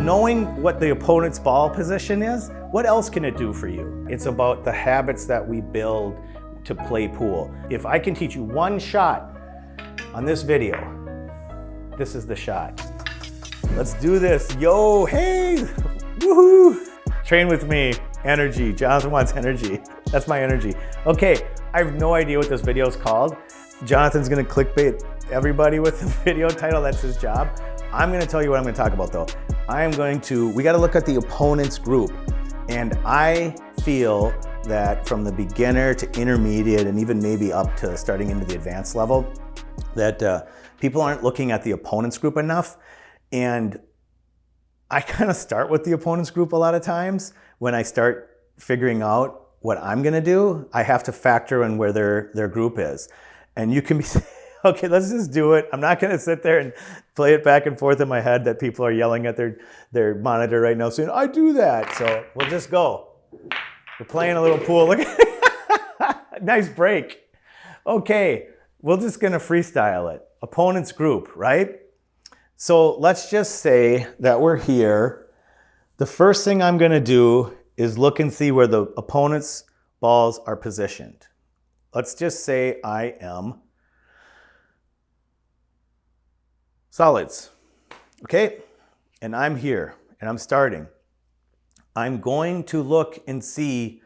knowing what the opponent's ball position is, what else can it do for you? It's about the habits that we build to play pool. If I can teach you one shot on this video, this is the shot. Let's do this. Yo, hey, woohoo. Train with me, energy. Jonathan wants energy. That's my energy. Okay, I have no idea what this video is called. Jonathan's gonna clickbait everybody with the video title, that's his job. I'm gonna tell you what I'm gonna talk about though. We gotta look at the opponent's group. And I feel that from the beginner to intermediate and even maybe up to starting into the advanced level, that people aren't looking at the opponent's group enough. And I kind of start with the opponent's group a lot of times. When I start figuring out what I'm gonna do, I have to factor in where their group is. And you can be, okay, let's just do it. I'm not gonna sit there and play it back and forth in my head that people are yelling at their monitor right now saying, I do that. So we'll just go. We're playing a little pool. Look at nice break. Okay, we're just gonna freestyle it. Opponent's group, right? So let's just say that we're here. The first thing I'm gonna do is look and see where the opponent's balls are positioned. Let's just say I am solids, okay? And I'm here, and I'm starting. I'm going to look and see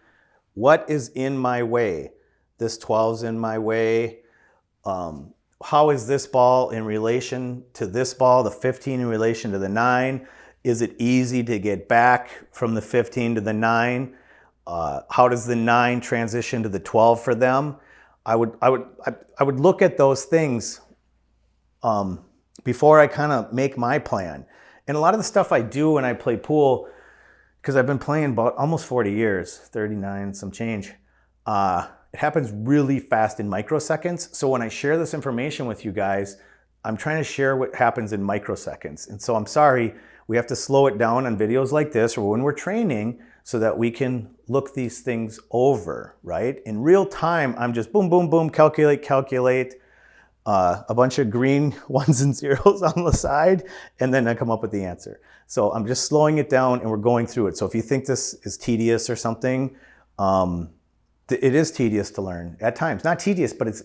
what is in my way. This 12's in my way. How is this ball in relation to this ball, the 15 in relation to the 9? Is it easy to get back from the 15 to the 9? How does the 9 transition to the 12 for them? I would look at those things before I kind of make my plan. And a lot of the stuff I do when I play pool, because I've been playing about almost 40 years, 39, some change, it happens really fast in microseconds. So when I share this information with you guys, I'm trying to share what happens in microseconds. And so I'm sorry, we have to slow it down on videos like this or when we're training so that we can look these things over, right? In real time, I'm just boom, boom, boom, calculate, a bunch of green ones and zeros on the side, and then I come up with the answer. So I'm just slowing it down and we're going through it. So if you think this is tedious or something, it is tedious to learn at times. Not tedious, but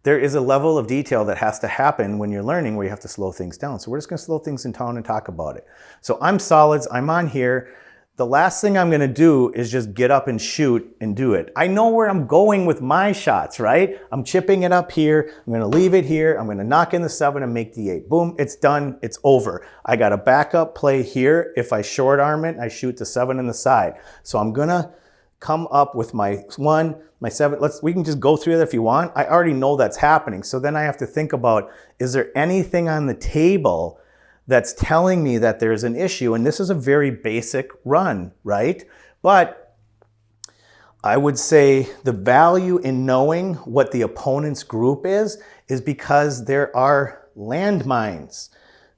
there is a level of detail that has to happen when you're learning where you have to slow things down. So we're just gonna slow things down and talk about it. So I'm solids, I'm on here. The last thing I'm gonna do is just get up and shoot and do it. I know where I'm going with my shots, right? I'm chipping it up here, I'm gonna leave it here, I'm gonna knock in the 7 and make the 8. Boom, it's done, it's over. I got a backup play here. If I short arm it, I shoot the 7 in the side. So I'm gonna come up with my 1, my 7. We can just go through it if you want. I already know that's happening. So then I have to think about, is there anything on the table that's telling me that there's an issue? And this is a very basic run, right? But I would say the value in knowing what the opponent's group is because there are landmines.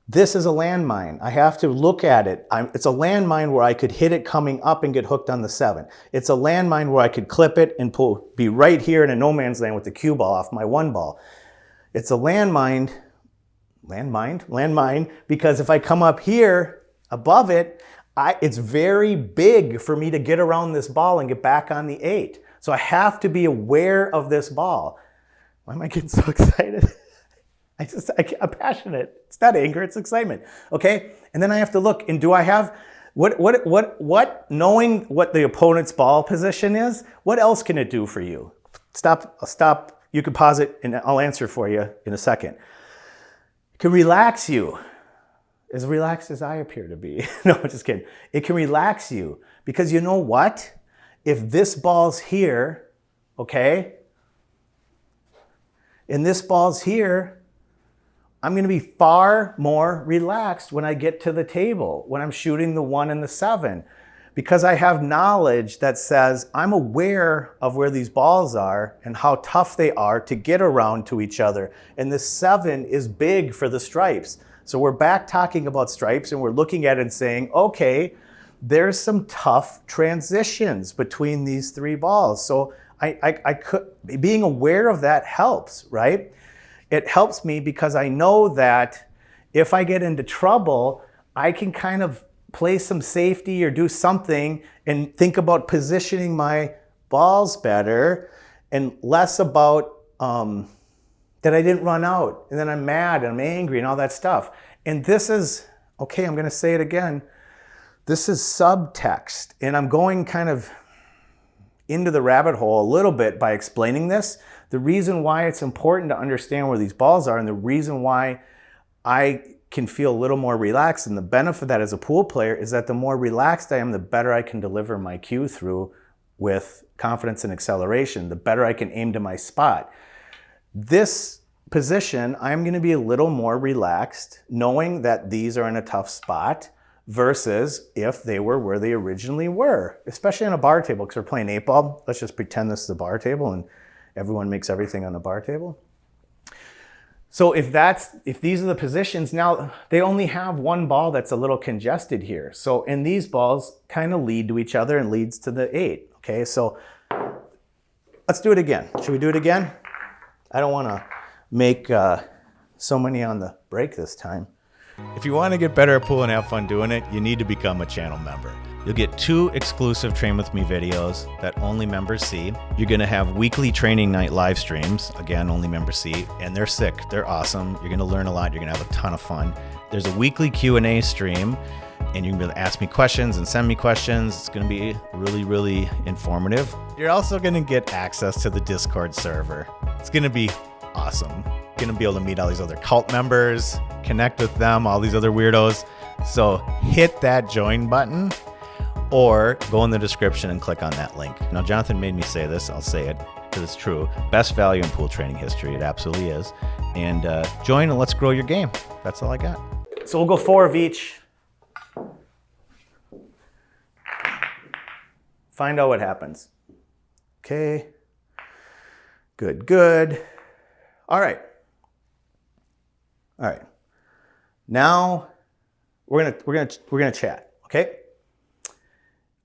This is a landmine. I have to look at it. It's a landmine where I could hit it coming up and get hooked on the 7. It's a landmine where I could clip it and be right here in a no man's land with the cue ball off my 1 ball. It's a landmine, because if I come up here above it, it's very big for me to get around this ball and get back on the 8. So I have to be aware of this ball. Why am I getting so excited? I'm passionate. It's not anger, it's excitement. Okay? And then I have to look, and do I have, knowing what the opponent's ball position is, what else can it do for you? Stop. You can pause it and I'll answer for you in a second. It can relax you, as relaxed as I appear to be. No, I'm just kidding. It can relax you because you know what? If this ball's here, okay, and this ball's here, I'm gonna be far more relaxed when I get to the table, when I'm shooting the 1 and the 7, because I have knowledge that says I'm aware of where these balls are and how tough they are to get around to each other. And the 7 is big for the stripes. So we're back talking about stripes and we're looking at it and saying, okay, there's some tough transitions between these 3 balls. So being aware of that helps, right? It helps me because I know that if I get into trouble, I can kind of play some safety or do something and think about positioning my balls better and less about that I didn't run out and then I'm mad and I'm angry and all that stuff. And this is, okay, I'm gonna say it again, this is subtext, and I'm going kind of into the rabbit hole a little bit by explaining this. The reason why it's important to understand where these balls are and the reason why I can feel a little more relaxed, and the benefit of that as a pool player is that the more relaxed I am, the better I can deliver my cue through with confidence and acceleration, the better I can aim to my spot. This position, I'm going to be a little more relaxed knowing that these are in a tough spot versus if they were where they originally were, especially on a bar table, because we're playing 8-ball. Let's just pretend this is a bar table and everyone makes everything on a bar table. So if these are the positions, now they only have one ball that's a little congested here. So, and these balls kind of lead to each other and leads to the 8. Okay, so let's do it again. Should we do it again? I don't want to make so many on the break this time. If you want to get better at pool and have fun doing it, you need to become a channel member. You'll get 2 exclusive Train With Me videos that only members see. You're going to have weekly training night live streams, again, only members see, and they're sick. They're awesome. You're going to learn a lot. You're going to have a ton of fun. There's a weekly Q&A stream, and you can be able to ask me questions and send me questions. It's going to be really, really informative. You're also going to get access to the Discord server. It's going to be awesome. You're going to be able to meet all these other cult members, connect with them, all these other weirdos. So hit that join button or go in the description and click on that link. Now, Jonathan made me say this. I'll say it because it's true. Best value in pool training history. It absolutely is. And join and let's grow your game. That's all I got. So we'll go 4 of each. Find out what happens. Okay. Good, good. All right. All right. Now we're gonna chat, okay?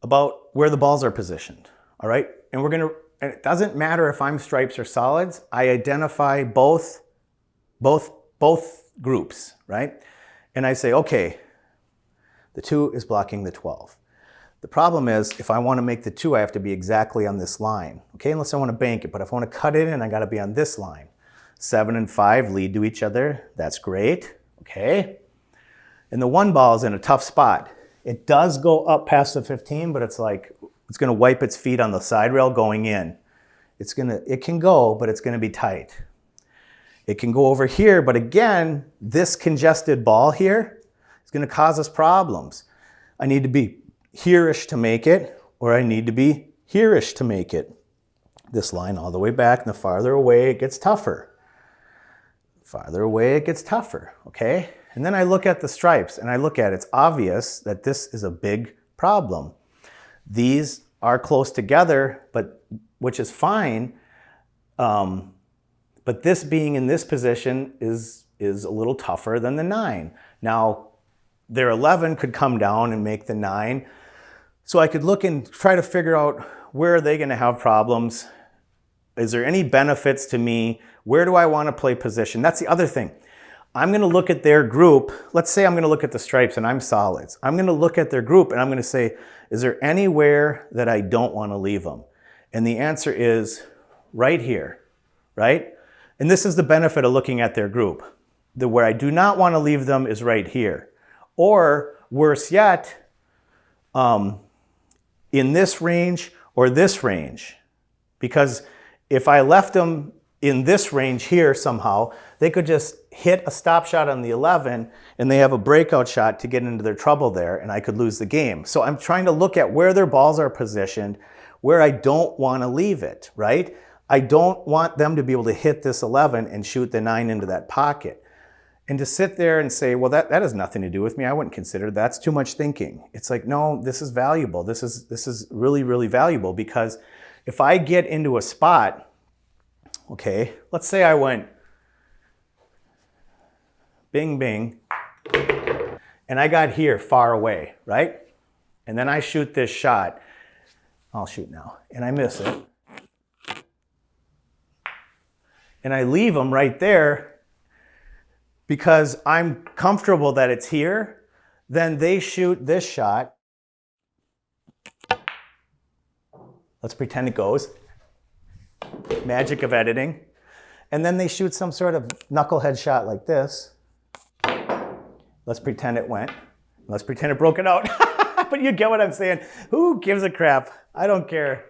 About where the balls are positioned. All right? And it doesn't matter if I'm stripes or solids. I identify both groups, right? And I say, okay, the 2 is blocking the 12. The problem is, if I want to make the 2, I have to be exactly on this line. Okay, unless I want to bank it. But if I want to cut it in, I got to be on this line. 7 and 5 lead to each other. That's great. Okay. And the 1 ball is in a tough spot. It does go up past the 15, but it's like, it's going to wipe its feet on the side rail going in. It can go, but it's going to be tight. It can go over here, but again, this congested ball here is going to cause us problems. I need to be here-ish to make it, or I need to be here-ish to make it. This line all the way back, and the farther away it gets tougher. Farther away it gets tougher, okay? And then I look at the stripes, and I look at it. It's obvious that this is a big problem. These are close together, which is fine, but this being in this position is a little tougher than the 9. Now, their 11 could come down and make the 9. So I could look and try to figure out, where are they going to have problems? Is there any benefits to me? Where do I want to play position? That's the other thing. I'm going to look at their group. Let's say I'm going to look at the stripes and I'm solids. I'm going to look at their group and I'm going to say, is there anywhere that I don't want to leave them? And the answer is right here, right? And this is the benefit of looking at their group. Where I do not want to leave them is right here. Or worse yet, in this range or this range. Because if I left them in this range here somehow, they could just hit a stop shot on the 11 and they have a breakout shot to get into their trouble there and I could lose the game. So I'm trying to look at where their balls are positioned, where I don't want to leave it, right? I don't want them to be able to hit this 11 and shoot the 9 into that pocket. And to sit there and say, well, that has nothing to do with me. I wouldn't consider that's too much thinking. It's like, no, this is valuable. This is really, really valuable, because if I get into a spot, okay, let's say I went bing, bing, and I got here far away, right? And then I shoot this shot. I'll shoot now. And I miss it. And I leave them right there because I'm comfortable that it's here. Then they shoot this shot. Let's pretend it goes. Magic of editing. And then they shoot some sort of knucklehead shot like this. Let's pretend it went. Let's pretend it broke it out. But you get what I'm saying. Who gives a crap? I don't care.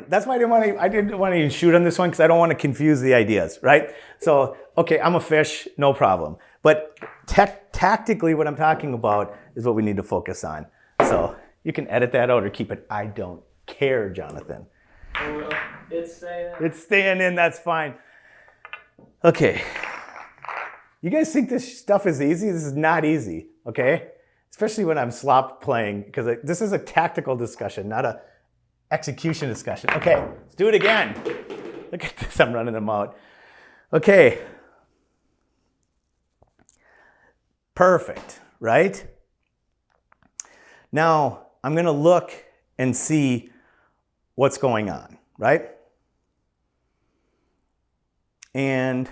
That's why I didn't want to even shoot on this one, because I don't want to confuse the ideas, right? So, okay, I'm a fish, no problem. But tactically, what I'm talking about is what we need to focus on. So you can edit that out or keep it. I don't care, Jonathan. It's staying in. It's staying in, that's fine. Okay. You guys think this stuff is easy? This is not easy, okay? Especially when I'm slop playing, because this is a tactical discussion, not a execution discussion. Okay, let's do it again. Look at this, I'm running them out. Okay. Perfect, right? Now, I'm gonna look and see what's going on, right? And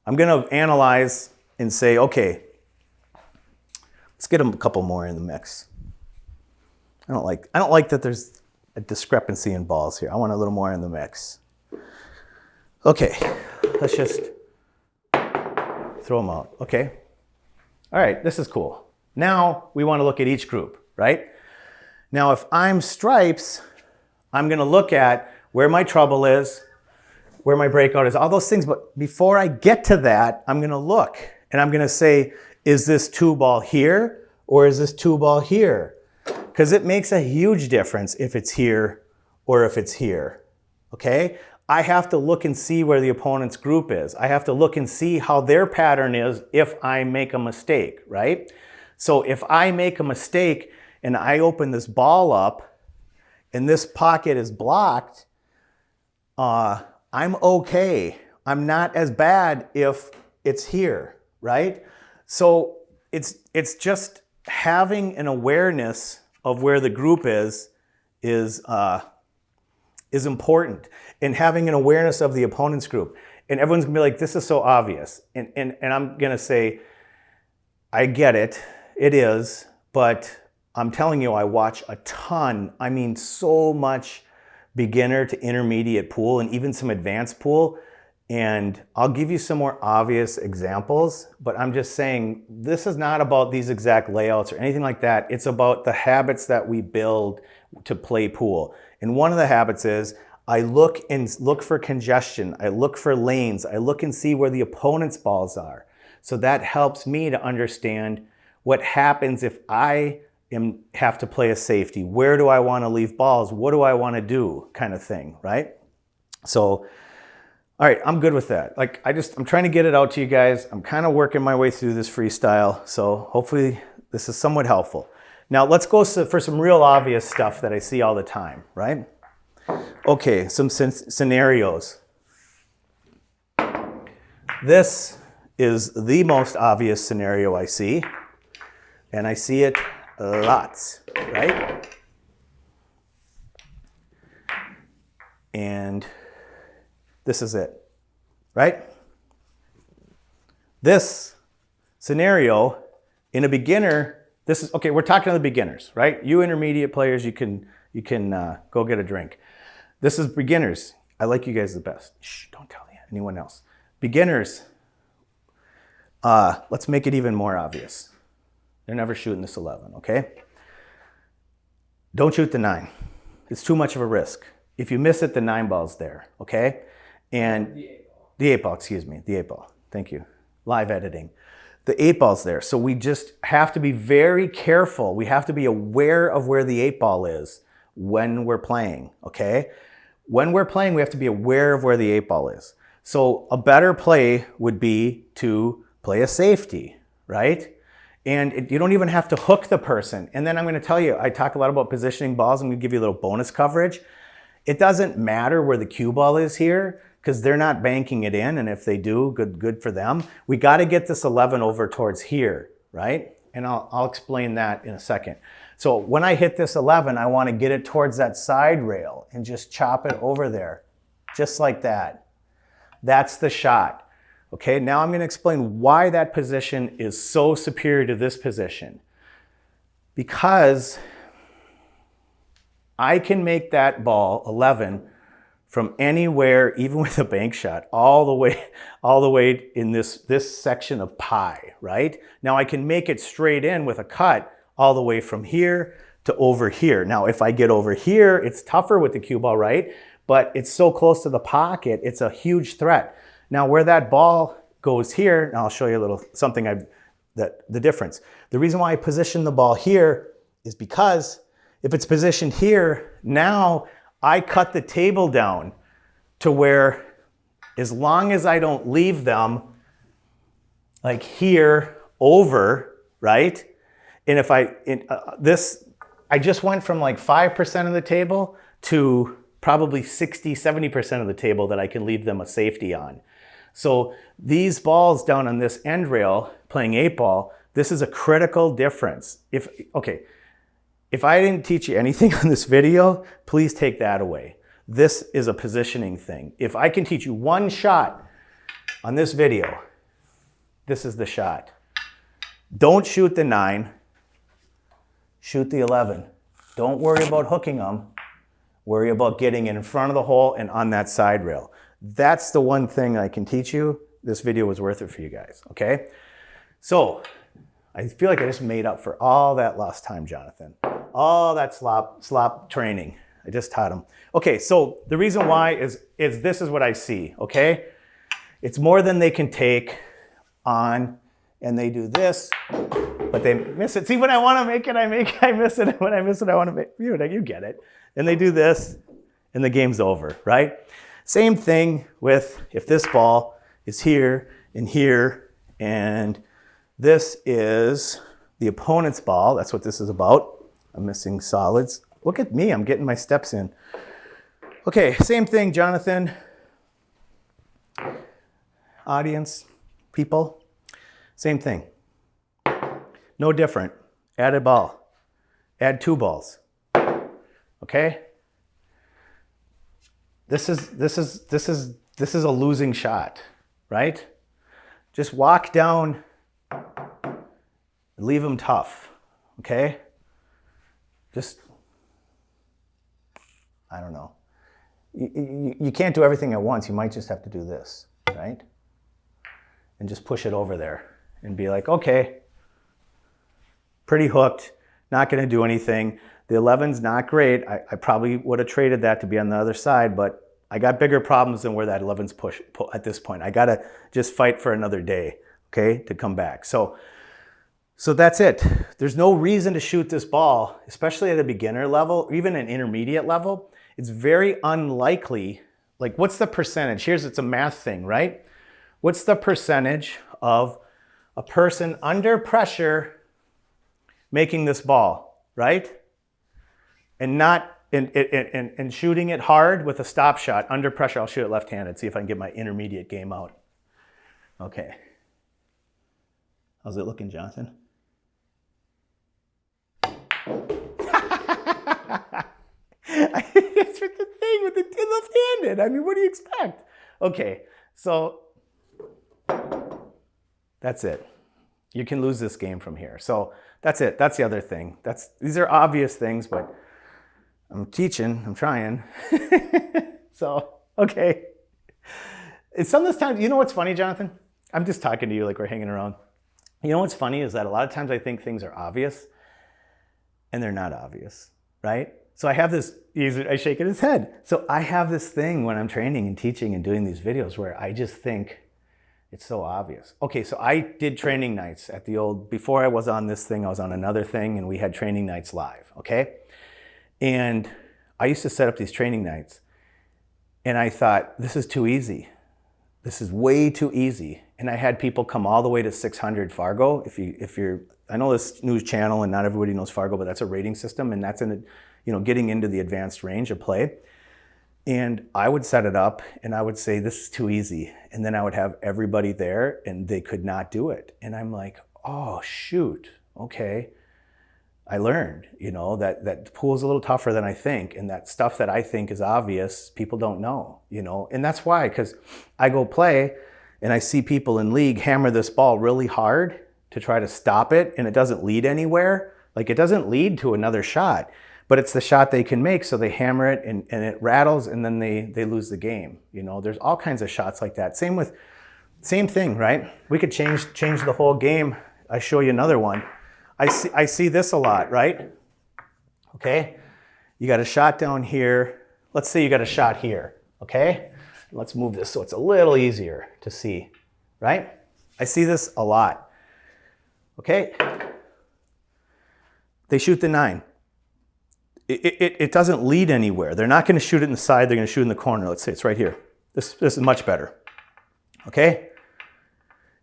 I'm gonna analyze and say, okay, let's get a couple more in the mix. I don't like that there's a discrepancy in balls here. I want a little more in the mix. Okay, let's just throw them out, okay? All right, this is cool. Now we want to look at each group, right? Now if I'm stripes, I'm gonna look at where my trouble is, where my breakout is, all those things. But before I get to that, I'm gonna look and I'm gonna say, is this 2-ball here or is this 2-ball here? Because it makes a huge difference if it's here or if it's here, okay? I have to look and see where the opponent's group is. I have to look and see how their pattern is if I make a mistake, right? So if I make a mistake and I open this ball up and this pocket is blocked, I'm okay. I'm not as bad if it's here, right? So it's just having an awareness of where the group is important, and having an awareness of the opponent's group. And everyone's gonna be like, this is so obvious. And I'm gonna say, I get it, it is, but I'm telling you, I watch a ton, I mean so much beginner to intermediate pool and even some advanced pool. And I'll give you some more obvious examples, but I'm just saying this is not about these exact layouts or anything like that. It's about the habits that we build to play pool. And one of the habits is I look for congestion. I look for lanes. I look and see where the opponent's balls are. So that helps me to understand what happens if I have to play a safety. Where do I want to leave balls? What do I want to do? Kind of thing, right? So, all right, I'm good with that. Like, I'm trying to get it out to you guys. I'm kind of working my way through this freestyle. So hopefully this is somewhat helpful. Now let's go for some real obvious stuff that I see all the time, right? Okay, some scenarios. This is the most obvious scenario I see, and I see it lots, right? And this is it, right? This scenario in a beginner, this is, okay, we're talking to the beginners, right? You intermediate players, you can go get a drink. This is beginners. I like you guys the best. Shh, don't tell anyone else. Beginners, let's make it even more obvious. They're never shooting this 11, okay? Don't shoot the 9. It's too much of a risk. If you miss it, the 9 ball's there, okay? And the 8 ball, excuse me, the 8 ball. Thank you. Live editing. The 8 ball's there. So we just have to be very careful. We have to be aware of where the 8 ball is when we're playing, okay? When we're playing, we have to be aware of where the 8 ball is. So a better play would be to play a safety, right? And you don't even have to hook the person. And then I'm going to tell you, I talk a lot about positioning balls. I'm going to give you a little bonus coverage. It doesn't matter where the cue ball is here because they're not banking it in. And if they do, good for them. We got to get this 11 over towards here, right? And I'll explain that in a second. So when I hit this 11, I want to get it towards that side rail and just chop it over there, just like that. That's the shot, Okay, now I'm going to explain why that position is so superior to this position. Because I can make that ball 11 from anywhere, even with a bank shot, all the way in this section of pi, right? Now I can make it straight in with a cut all the way from here to over here. Now, if I get over here, it's tougher with the cue ball, right? But it's so close to the pocket, it's a huge threat. Now, where that ball goes here, and I'll show you a little something the difference. The reason why I position the ball here is because if it's positioned here, now I cut the table down to where, as long as I don't leave them like here over, right? And if I just went from like 5% of the table to probably 60, 70% of the table that I can leave them a safety on. So these balls down on this end rail playing 8-ball, this is a critical difference. If I didn't teach you anything on this video, please take that away. This is a positioning thing. If I can teach you one shot on this video, this is the shot. Don't shoot the 9, shoot the 11. Don't worry about hooking them. Worry about getting in front of the hole and on that side rail. That's the one thing I can teach you. This video was worth it for you guys, okay? So, I feel like I just made up for all that lost time, Jonathan. All that slop training. I just taught him. Okay, so the reason why is this is what I see, okay? It's more than they can take on, and they do this, but they miss it. See, when I want to make it, I miss it. When I miss it, I want to make it. You get it. And they do this, and the game's over, right? Same thing with if this ball is here, and this is the opponent's ball. That's what this is about. I'm missing solids. Look at me, I'm getting my steps in. Okay, same thing, Jonathan. Audience, people, same thing. No different. Add a ball. Add 2 balls. Okay? This is a losing shot, right? Just walk down, leave them tough, okay? Just, I don't know. You can't do everything at once. You might just have to do this, right? And just push it over there and be like, okay, pretty hooked, not going to do anything. The 11's not great. I probably would have traded that to be on the other side, but I got bigger problems than where that 11's push at this point. I got to just fight for another day, okay, to come back. So that's it. There's no reason to shoot this ball, especially at a beginner level, or even an intermediate level. It's very unlikely. Like, what's the percentage? It's a math thing, right? What's the percentage of a person under pressure making this ball, right? And not and shooting it hard with a stop shot under pressure. I'll shoot it left-handed, see if I can get my intermediate game out. Okay. How's it looking, Jonathan? It's the thing with the left-handed. I mean, what do you expect? Okay, so that's it. You can lose this game from here. So that's it. That's the other thing. These are obvious things, but I'm teaching. I'm trying. So, okay. Some of this time, you know what's funny, Jonathan? I'm just talking to you like we're hanging around. You know what's funny is that a lot of times I think things are obvious, and they're not obvious, right? So I have this, I shake his head. So I have this thing when I'm training and teaching and doing these videos where I just think it's so obvious. Okay, so I did training nights at the old, before I was on this thing, I was on another thing, and we had training nights live, okay? And I used to set up these training nights, and I thought, this is too easy. This is way too easy. And I had people come all the way to 600 Fargo. If you're, I know this news channel and not everybody knows Fargo, but that's a rating system, and that's getting into the advanced range of play. And I would set it up and I would say, this is too easy. And then I would have everybody there and they could not do it. And I'm like, oh, shoot. Okay. I learned, that the pool's a little tougher than I think. And that stuff that I think is obvious, people don't know, and that's why, because I go play And I see people in league hammer this ball really hard to try to stop it, and it doesn't lead anywhere. Like, it doesn't lead to another shot, but it's the shot they can make, so they hammer it and it rattles, and then they lose the game. You know, there's all kinds of shots like that. Same thing, right? We could change the whole game. I show you another one. I see this a lot, right? Okay, you got a shot down here. Let's say you got a shot here, okay? Let's move this so it's a little easier to see, right? I see this a lot, okay? They shoot the 9. It doesn't lead anywhere. They're not going to shoot it in the side. They're going to shoot it in the corner. Let's say it's right here. This is much better, okay?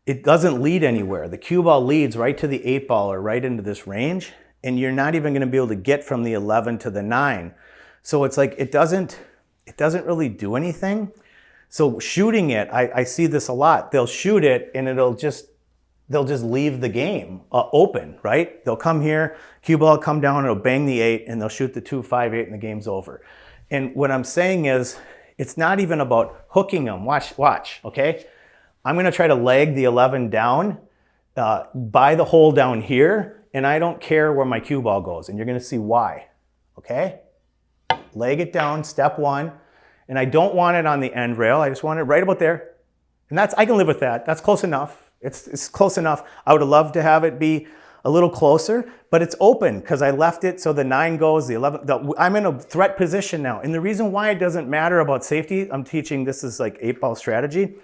It doesn't lead anywhere. The cue ball leads right to the 8 ball or right into this range, and you're not even going to be able to get from the 11 to the 9. So it's like it doesn't really do anything. So shooting it, I see this a lot. They'll shoot it and they'll just leave the game open, right? They'll come here, cue ball will come down, it'll bang the 8, and they'll shoot the 2, 5, 8, and the game's over. And what I'm saying is, it's not even about hooking them. Watch, okay? I'm gonna try to leg the 11 down by the hole down here, and I don't care where my cue ball goes, and you're gonna see why, okay? Leg it down, step 1, and I don't want it on the end rail. I just want it right about there. And I can live with that. That's close enough. It's close enough. I would have loved to have it be a little closer, but it's open because I left it so the 9 goes, the 11, I'm in a threat position now. And the reason why it doesn't matter about safety, I'm teaching this is like 8-ball strategy,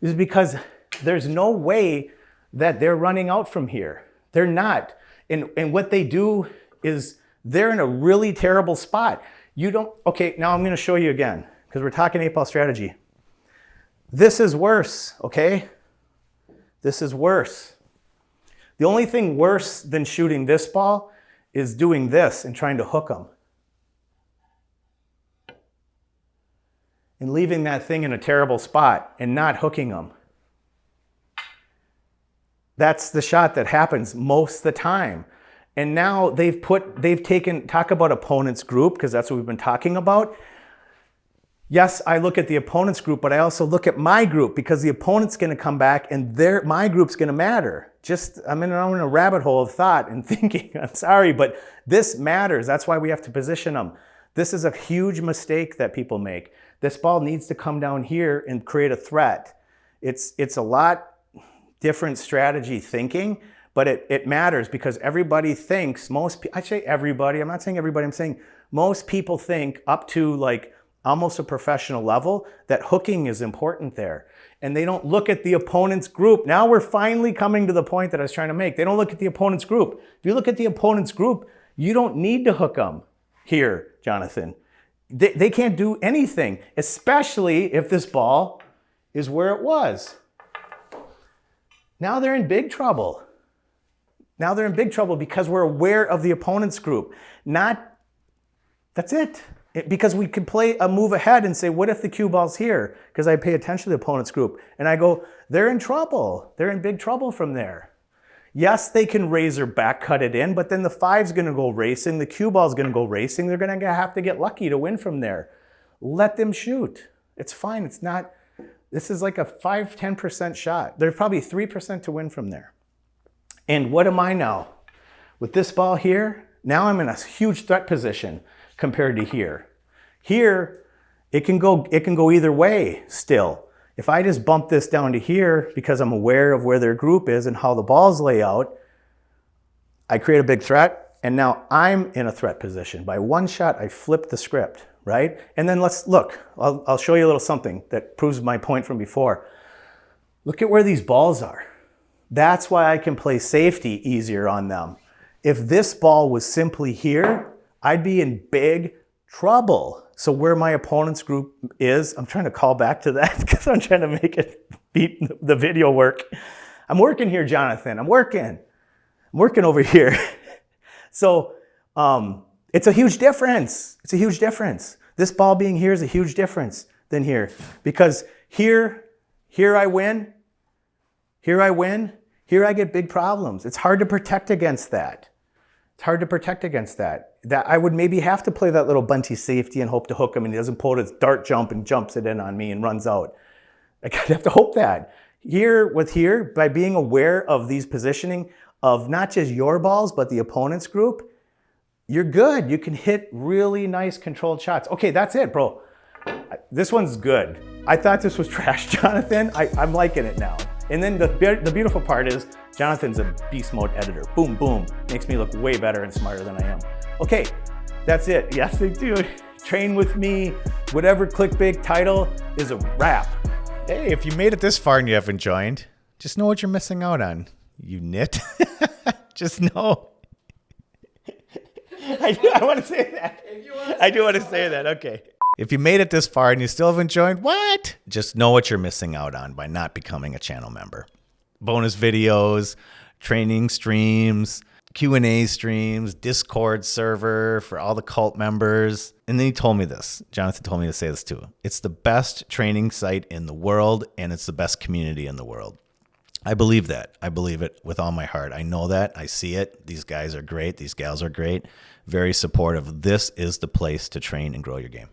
is because there's no way that they're running out from here. They're not. And what they do is they're in a really terrible spot. Okay, now I'm gonna show you again, because we're talking 8-ball strategy. This is worse, okay? This is worse. The only thing worse than shooting this ball is doing this and trying to hook them. And leaving that thing in a terrible spot and not hooking them. That's the shot that happens most of the time. And now talk about opponent's group, because that's what we've been talking about. Yes, I look at the opponent's group, but I also look at my group, because the opponent's going to come back and my group's going to matter. I'm in a rabbit hole of thought and thinking, I'm sorry, but this matters. That's why we have to position them. This is a huge mistake that people make. This ball needs to come down here and create a threat. It's a lot different strategy thinking, but it matters because everybody thinks, I say everybody, I'm not saying everybody, I'm saying most people think up to like almost a professional level that hooking is important there. And they don't look at the opponent's group. Now we're finally coming to the point that I was trying to make. They don't look at the opponent's group. If you look at the opponent's group, you don't need to hook them here, Jonathan. They can't do anything, especially if this ball is where it was. Now they're in big trouble. Now they're in big trouble because we're aware of the opponent's group. That's it. Because we could play a move ahead and say, what if the cue ball's here? Because I pay attention to the opponent's group. And I go, they're in trouble. They're in big trouble from there. Yes, they can raise or back cut it in, but then the 5's going to go racing. The cue ball's going to go racing. They're going to have to get lucky to win from there. Let them shoot. It's fine. This is like a 5-10% shot. There's probably 3% to win from there. And what am I now? With this ball here, now I'm in a huge threat position compared to here. Here, it can go either way still. If I just bump this down to here because I'm aware of where their group is and how the balls lay out, I create a big threat, and now I'm in a threat position. By one shot, I flip the script, right? And then let's look. I'll show you a little something that proves my point from before. Look at where these balls are. That's why I can play safety easier on them. If this ball was simply here, I'd be in big trouble. So where my opponent's group is, I'm trying to call back to that because I'm trying to make it beat the video work. I'm working here, Jonathan. I'm working over here. So it's a huge difference. It's a huge difference. This ball being here is a huge difference than here. Because here I win. Here I win. Here I get big problems. It's hard to protect against that. It's hard to protect against that. That I would maybe have to play that little bunty safety and hope to hook him and he doesn't pull his dart jump and jumps it in on me and runs out. Like, I'd have to hope that. Here, by being aware of these positioning of not just your balls, but the opponent's group, you're good. You can hit really nice controlled shots. Okay, that's it, bro. This one's good. I thought this was trash, Jonathan. I'm liking it now. And then the beautiful part is Jonathan's a beast mode editor. Boom, boom. Makes me look way better and smarter than I am. Okay, that's it. Yes, they do. Train with me. Whatever clickbait title is a wrap. Hey, if you made it this far and you haven't joined, just know what you're missing out on. You nit. Just know. I want to say that. I do want to say that. Okay. If you made it this far and you still haven't joined, what? Just know what you're missing out on by not becoming a channel member. Bonus videos, training streams, Q&A streams, Discord server for all the cult members. And then he told me this. Jonathan told me to say this too. It's the best training site in the world, and it's the best community in the world. I believe that. I believe it with all my heart. I know that. I see it. These guys are great. These gals are great. Very supportive. This is the place to train and grow your game.